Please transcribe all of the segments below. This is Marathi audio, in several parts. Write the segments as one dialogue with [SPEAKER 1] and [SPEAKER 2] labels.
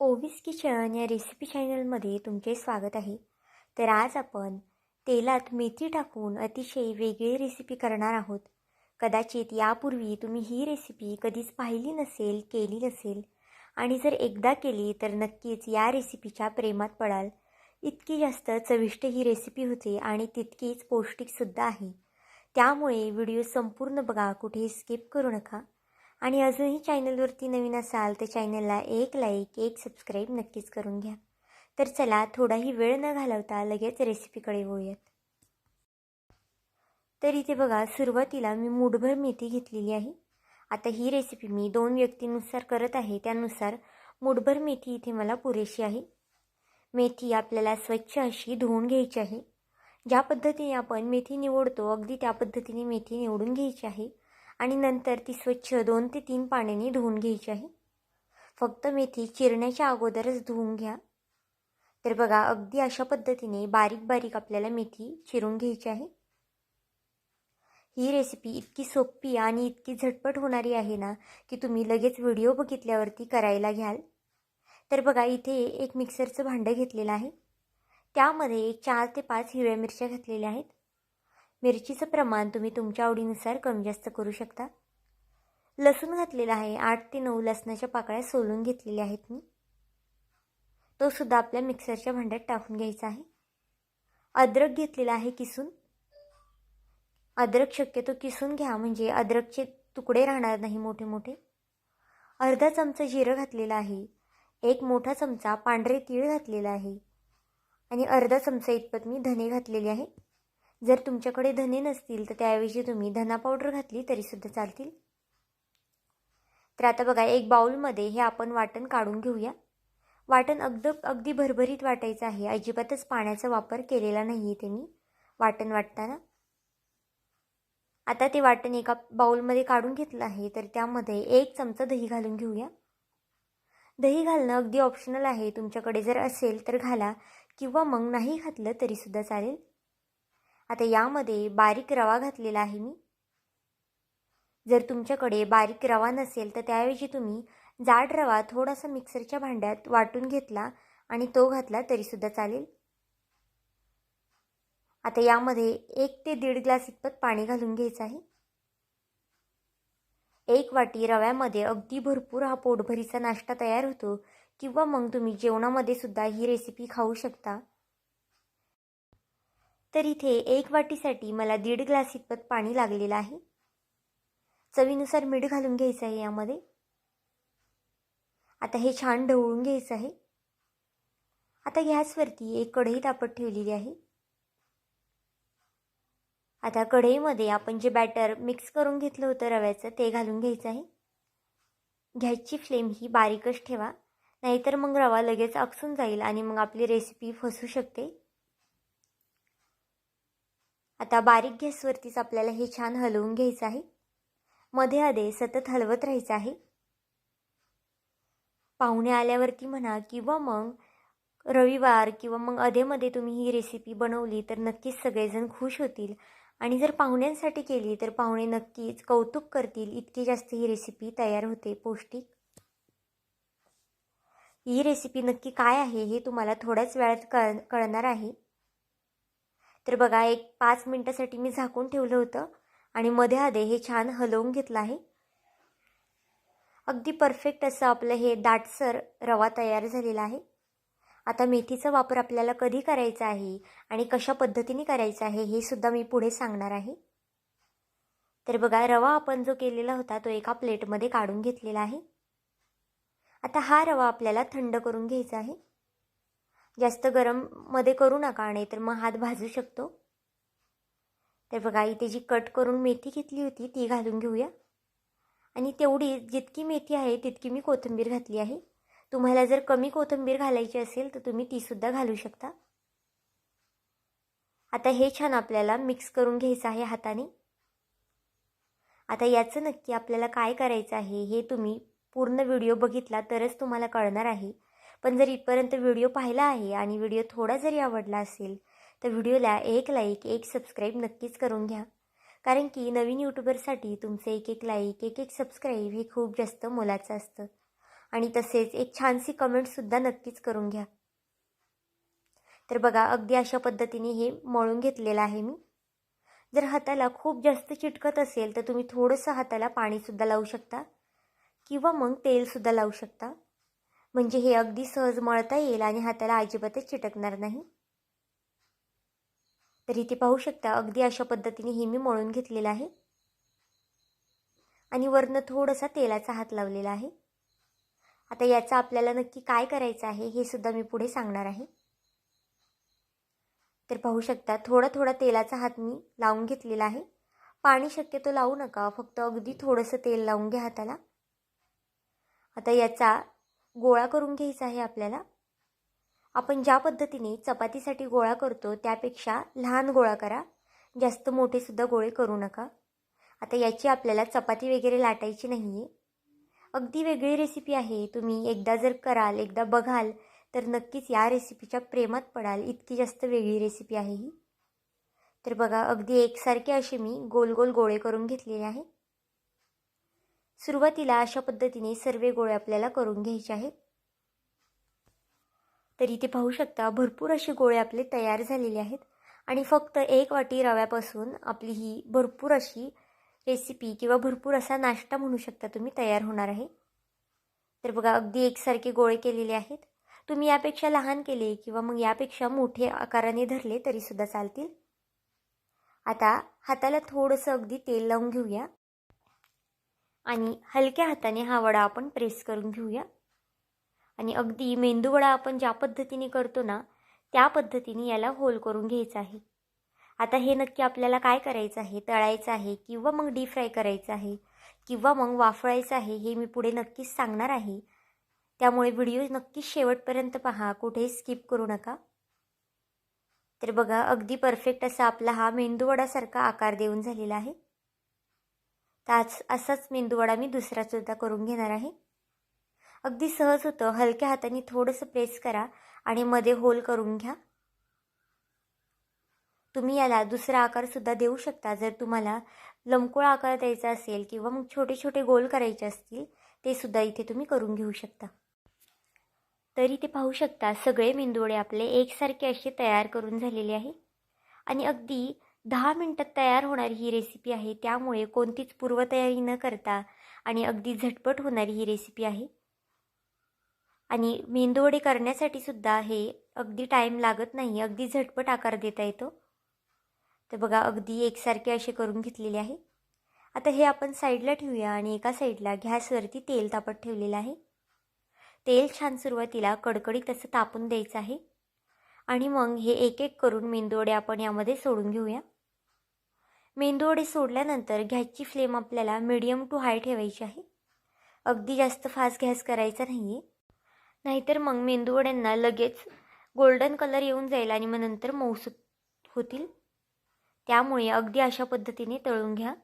[SPEAKER 1] ओवीस किचन या रेसिपी चॅनलमध्ये तुमचे स्वागत आहे. तर आज आपण तेलात मेथी टाकून अतिशय वेगळी रेसिपी करणार आहोत. कदाचित यापूर्वी तुम्ही ही रेसिपी कधीच पाहिली नसेल, केली नसेल आणि जर एकदा केली तर नक्कीच या रेसिपीच्या प्रेमात पडाल. इतकी जास्त चविष्ट ही रेसिपी होते आणि तितकीच पौष्टिकसुद्धा आहे. त्यामुळे व्हिडिओ संपूर्ण बघा, कुठेही स्किप करू नका. आणि अजूनही चॅनलवरती नवीन असाल तर चॅनलला एक लाईक, एक सबस्क्राईब नक्कीच करून घ्या. तर चला, थोडाही वेळ न घालवता लगेच रेसिपीकडे वळूयात. तर इथे बघा, सुरुवातीला मी मूठभर मेथी घेतलेली आहे. आता ही रेसिपी मी 2 व्यक्तींनुसार करत आहे, त्यानुसार मूठभर मेथी इथे मला पुरेशी आहे. मेथी आपल्याला स्वच्छ अशी धुवून घ्यायची आहे. ज्या पद्धतीने आपण मेथी निवडतो अगदी त्या पद्धतीने मेथी निवडून घ्यायची आहे आणि नंतर ती स्वच्छ 2 ते 3 पाण्याने धुवून घ्यायची आहे. फक्त मेथी चिरण्याच्या अगोदरच धुवून घ्या. तर बघा, अगदी अशा पद्धतीने बारीक बारीक आपल्याला मेथी चिरून घ्यायची आहे. ही रेसिपी इतकी सोपी आणि इतकी झटपट होणारी आहे ना की तुम्ही लगेच व्हिडिओ बघितल्यावरती करायला घ्याल. तर बघा, इथे एक मिक्सरचं भांडं घेतलेलं आहे. त्यामध्ये 4 ते 5 हिरव्या मिरच्या घातलेल्या आहेत. मिरचीचं प्रमाण तुम्ही तुमच्या आवडीनुसार कमी जास्त करू शकता. लसूण घातलेला आहे. 8 ते 9 लसणाच्या पाकळ्या सोलून घेतलेल्या आहेत मी. तो सुद्धा आपल्या मिक्सरच्या भांड्यात टाकून घ्यायचा आहे. अद्रक घेतलेला आहे किसून. अद्रक शक्यतो किसून घ्या, म्हणजे अद्रकचे तुकडे राहणार नाही मोठे मोठे. अर्धा चमचा जिरं घातलेला आहे. 1 मोठा चमचा पांढरे तीळ घातलेला आहे आणि अर्धा चमचा इतपत मी धने घातलेले आहे. जर तुमच्याकडे धने नसतील तर त्याऐवजी तुम्ही धना पावडर घातली तरीसुद्धा चालतील. तर आता बघा, एक बाउलमध्ये हे आपण वाटण काढून घेऊया. वाटण अगदी भरभरीत वाटायचं आहे. अजिबातच पाण्याचा वापर केलेला नाही इथे मी वाटण वाटताना. आता ते वाटण एका बाउलमध्ये काढून घेतलं आहे. तर त्यामध्ये 1 चमचा दही घालून घेऊया. दही घालणं अगदी ऑप्शनल आहे. तुमच्याकडे जर असेल तर घाला किंवा मग नाही घातलं तरीसुद्धा चालेल. आता यामध्ये बारीक रवा घातलेला आहे मी. जर तुमच्याकडे बारीक रवा नसेल तर त्याऐवजी तुम्ही जाड रवा थोडासा मिक्सरच्या भांड्यात वाटून घेतला आणि तो घातला तरीसुद्धा चालेल. आता यामध्ये 1 ते 1.5 ग्लास इतपत पाणी घालून घ्यायचं आहे. 1 वाटी रव्यामध्ये अगदी भरपूर हा पोटभरीचा नाश्ता तयार होतो किंवा मग तुम्ही जेवणामध्ये सुद्धा ही रेसिपी खाऊ शकता. तर इथे 1 वाटीसाठी मला 1.5 ग्लास इतपत पाणी लागलेलं आहे. चवीनुसार मीठ घालून घ्यायचं आहे यामध्ये. आता हे छान ढवळून घ्यायचं आहे. आता गॅसवरती एक कढई तापत ठेवलेली आहे. आता कढईमध्ये आपण जे बॅटर मिक्स करून घेतलं होतं रव्याचं ते घालून घ्यायचं आहे. गॅसची फ्लेम ही बारीकच ठेवा, नाहीतर मग रवा लगेच आकसून जाईल आणि मग आपली रेसिपी फसू शकते. आता बारीक गॅसवरतीच आपल्याला हे छान हलवून घ्यायचं आहे. मध्ये अधे सतत हलवत राहायचं आहे. पाहुणे आल्यावरती म्हणा किंवा मग रविवार किंवा मग अधेमध्ये तुम्ही ही रेसिपी बनवली तर नक्कीच सगळेजण खुश होतील. आणि जर पाहुण्यांसाठी केली तर पाहुणे नक्कीच कौतुक करतील. इतकी जास्त ही रेसिपी तयार होते पौष्टिक. ही रेसिपी नक्की काय आहे हे तुम्हाला थोड्याच वेळात कळणार आहे. तर बघा, एक 5 मिनिटासाठी मी झाकून ठेवलं होतं आणि मध्ये आधे हे छान हलवून घेतलं आहे. अगदी परफेक्ट असं आपलं हे दाटसर रवा तयार झालेला आहे. आता मेथीचा वापर आपल्याला कधी करायचा आहे आणि कशा पद्धतीने करायचा आहे हे सुद्धा मी पुढे सांगणार आहे. तर बघा, रवा आपण जो केलेला होता तो एका प्लेटमध्ये काढून घेतलेला आहे. आता हा रवा आपल्याला थंड करून घ्यायचा आहे. जास्त गरममध्ये करू नका, नाही तर मग हात भाजू शकतो. तर बघा, इथे जी कट करून मेथी घेतली होती ती घालून घेऊया. आणि तेवढी जितकी मेथी आहे तितकी मी कोथिंबीर घातली आहे. तुम्हाला जर कमी कोथिंबीर घालायची असेल तर तुम्ही तीसुद्धा घालू शकता. आता हे छान आपल्याला मिक्स करून घ्यायचं आहे हाताने. आता याचं नक्की आपल्याला काय करायचं आहे हे तुम्ही पूर्ण व्हिडिओ बघितला तरच तुम्हाला कळणार आहे. पण जर इथपर्यंत व्हिडिओ पाहिला आहे आणि व्हिडिओ थोडा जरी आवडला असेल तर व्हिडिओला एक लाईक, एक सबस्क्राईब नक्कीच करून घ्या. कारण की नवीन यूट्यूबरसाठी तुमचे एक लाईक, एक सबस्क्राईब हे खूप जास्त मोलाचं असतं. आणि तसेच एक छानशी कमेंटसुद्धा नक्कीच करून घ्या. तर बघा अगदी अशा पद्धतीने हे मळून घेतलेलं आहे मी. जर हाताला खूप जास्त चिटकत असेल तर तुम्ही थोडंसं हाताला पाणीसुद्धा लावू शकता किंवा मग तेलसुद्धा लावू शकता. म्हणजे हे अगदी सहज मळता येईल आणि हाताला अजिबातच चिटकणार नाही. तर इथे पाहू शकता अगदी अशा पद्धतीने हे मी मळून घेतलेलं आहे आणि वरनं थोडासा तेलाचा हात लावलेला आहे. आता याचा आपल्याला नक्की काय करायचं आहे हे सुद्धा मी पुढे सांगणार आहे. तर पाहू शकता थोडा थोडा तेलाचा हात मी लावून घेतलेला आहे. पाणी शक्यतो लावू नका, फक्त अगदी थोडंसं तेल लावून घ्या हाताला. आता याचा गोळा करून घ्यायचा आहे आपल्याला. आपण ज्या पद्धतीने चपातीसाठी गोळा करतो त्यापेक्षा लहान गोळा करा, जास्त मोठेसुद्धा गोळे करू नका. आता याची आपल्याला चपाती वगैरे लाटायची नाही आहे. अगदी वेगळी रेसिपी आहे. तुम्ही एकदा जर कराल, एकदा बघाल तर नक्कीच या रेसिपीच्या प्रेमात पडाल. इतकी जास्त वेगळी रेसिपी आहे ही. तर बघा अगदी एकसारखे असे मी गोल गोल गोळे करून घेतलेले आहे. सुरुवातीला अशा पद्धतीने सर्व गोळे आपल्याला करून घ्यायचे आहेत. तर इथे पाहू शकता भरपूर असे गोळे आपले तयार झालेले आहेत आणि फक्त 1 वाटी रव्यापासून आपली ही भरपूर अशी रेसिपी किंवा भरपूर असा नाश्ता म्हणू शकता तुम्ही तयार होणार आहे. तर बघा अगदी एकसारखे गोळे केलेले आहेत. तुम्ही यापेक्षा लहान केले किंवा मग यापेक्षा मोठे आकाराने धरले तरीसुद्धा चालतील. आता हाताला थोडंसं अगदी तेल लावून घेऊया आणि हलक्या हाताने हा वडा आपण प्रेस करून घेऊया. आणि अगदी मेंदूवडा आपण ज्या पद्धतीने करतो ना त्या पद्धतीने याला होल करून घ्यायचं आहे. आता हे नक्की आपल्याला काय करायचं आहे, तळायचं आहे किंवा मग डीप फ्राय करायचं आहे किंवा मग वाफवायचं आहे हे मी पुढे नक्कीच सांगणार आहे. त्यामुळे व्हिडिओ नक्कीच शेवटपर्यंत पहा, कुठेही स्किप करू नका. तर बघा अगदी परफेक्ट असा आपला हा मेंदूवडासारखा आकार देऊन झालेला आहे. तर असाच मेंदूवडा मी दुसरासुद्धा करून घेणार आहे. अगदी सहज होतं. हलक्या हाताने थोडंसं प्रेस करा आणि मध्ये होल करून घ्या. तुम्ही याला दुसरा आकारसुद्धा देऊ शकता. जर तुम्हाला लंबगोल आकार द्यायचा असेल किंवा मग छोटे छोटे गोल करायचे असतील ते सुद्धा इथे तुम्ही करून घेऊ शकता. तरी ते पाहू शकता सगळे मेंदूवडे आपले एकसारखे असे तयार करून झालेले आहे आणि अगदी 10 मिनिटात तयार होणारी ही रेसिपी आहे. त्यामुळे कोणतीच पूर्वतयारी न करता आणि अगदी झटपट होणारी ही रेसिपी आहे. आणि मेंदूवडे करण्यासाठी सुद्धा हे अगदी टाईम लागत नाही, अगदी झटपट आकार देता येतो. तर बघा अगदी एकसारखे असे करून घेतलेले आहे. आता हे आपण साईडला ठेवूया आणि एका साईडला गॅसवरती तेल तापत ठेवलेलं आहे. तेल छान सुरुवातीला कडकडीत असं तापून द्यायचं आहे आणि मग हे एक एक करून मेंदूवडे आपण यामध्ये सोडून घेऊया. मेंदूवडे सोडल्यानंतर गॅसची फ्लेम आपल्याला मीडियम टू हाय ठेवायची आहे. अगदी जास्त फास्ट गॅस करायचा नाही आहे, नाहीतर मग मेंदूवड्यांना लगेच गोल्डन कलर येऊन जाईल आणि मग नंतर मऊसूत होतील. त्यामुळे अगदी अशा पद्धतीने तळून घ्या,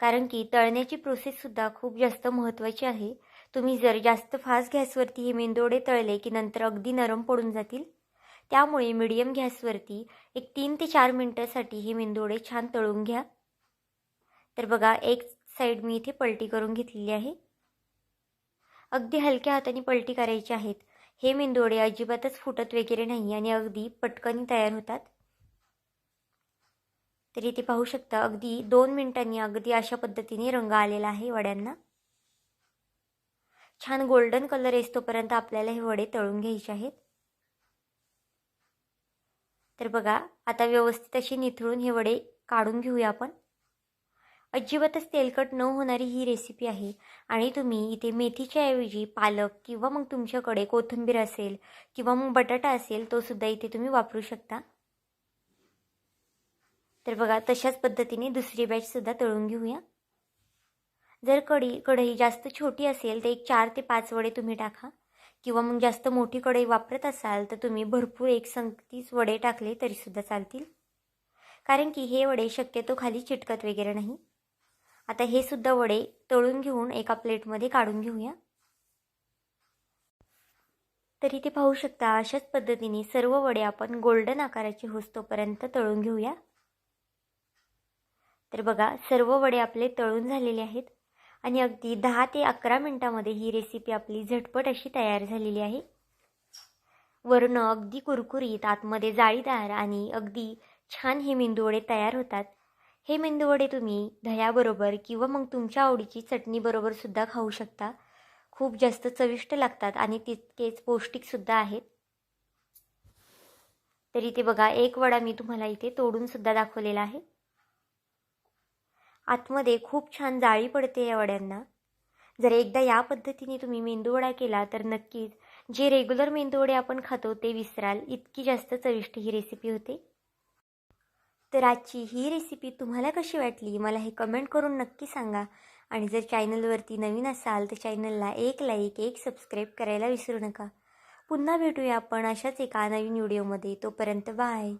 [SPEAKER 1] कारण की तळण्याची प्रोसेससुद्धा खूप जास्त महत्त्वाची आहे. तुम्ही जर जास्त फास्ट गॅसवरती हे मेंदूवडे तळले की नंतर अगदी नरम पडून जातील. त्यामुळे मीडियम गॅसवरती एक 3 ते 4 मिनटासाठी हे मेंदूवडे छान तळून घ्या. तर बघा एक साईड मी इथे पलटी करून घेतलेली आहे. अगदी हलक्या हाताने पलटी करायची आहेत. हे मेंदूवडे अजिबातच फुटत वगैरे नाही आणि अगदी पटकन तयार होतात. तर इथे पाहू शकता अगदी 2 मिनिटांनी अगदी अशा पद्धतीने रंग आलेला आहे वड्यांना. छान गोल्डन कलर येतोपर्यंत आपल्याला हे वडे तळून घ्यायचे आहेत. तर बघा आता व्यवस्थित अशी निथळून हे वडे काढून घेऊया आपण. अजिबातच तेलकट न होणारी ही रेसिपी आहे आणि तुम्ही इथे मेथीच्या ऐवजी पालक किंवा मग तुमच्याकडे कोथिंबीर असेल किंवा मग बटाटा असेल तो सुद्धा इथे तुम्ही वापरू शकता. तर बघा तशाच पद्धतीने दुसरी बॅचसुद्धा तळून घेऊया. जर कढई जास्त छोटी असेल तर एक 4 ते 5 वडे तुम्ही टाका किंवा मग जास्त मोठी कढई वापरत असाल तर तुम्ही भरपूर एकसंगतीच वडे टाकले तरीसुद्धा चालतील, कारण की हे वडे शक्यतो खाली चिटकत वगैरे नाही. आता हे सुद्धा वडे तळून घेऊन एका प्लेटमध्ये काढून घेऊया. तर इथे पाहू शकता अशाच पद्धतीने सर्व वडे आपण गोल्डन आकाराचे होईस्तोपर्यंत तळून घेऊया. तर बघा सर्व वडे आपले तळून झालेले आहेत आणि अगदी 10 ते 11 मिनटामध्ये ही रेसिपी आपली झटपट अशी तयार झालेली आहे. वरण अगदी कुरकुरीत, आतमध्ये जाळीदार आणि अगदी छान हे मेंदूवडे तयार होतात. हे मेंदूवडे तुम्ही दह्याबरोबर किंवा मग तुमच्या आवडीची चटणीबरोबर सुद्धा खाऊ शकता. खूप जास्त चविष्ट लागतात आणि तितकेच पौष्टिकसुद्धा आहेत. तर इथे बघा, एक वडा मी तुम्हाला इथे तोडून सुद्धा दाखवलेला आहे. आतमध्ये खूप छान जाळी पडते या वड्यांना. जर एकदा या पद्धतीने तुम्ही मेंदूवडा केला तर नक्कीच जे रेग्युलर मेंदूवडे आपण खातो ते विसराल, इतकी जास्त चविष्ट ही रेसिपी होते. तर आजची ही रेसिपी तुम्हाला कशी वाटली मला हे कमेंट करून नक्की सांगा. आणि जर चॅनलवरती नवीन असाल तर चॅनलला एक लाईक, एक सबस्क्राईब करायला विसरू नका. पुन्हा भेटूया आपण अशाच एका नवीन व्हिडिओमध्ये. तोपर्यंत बाय.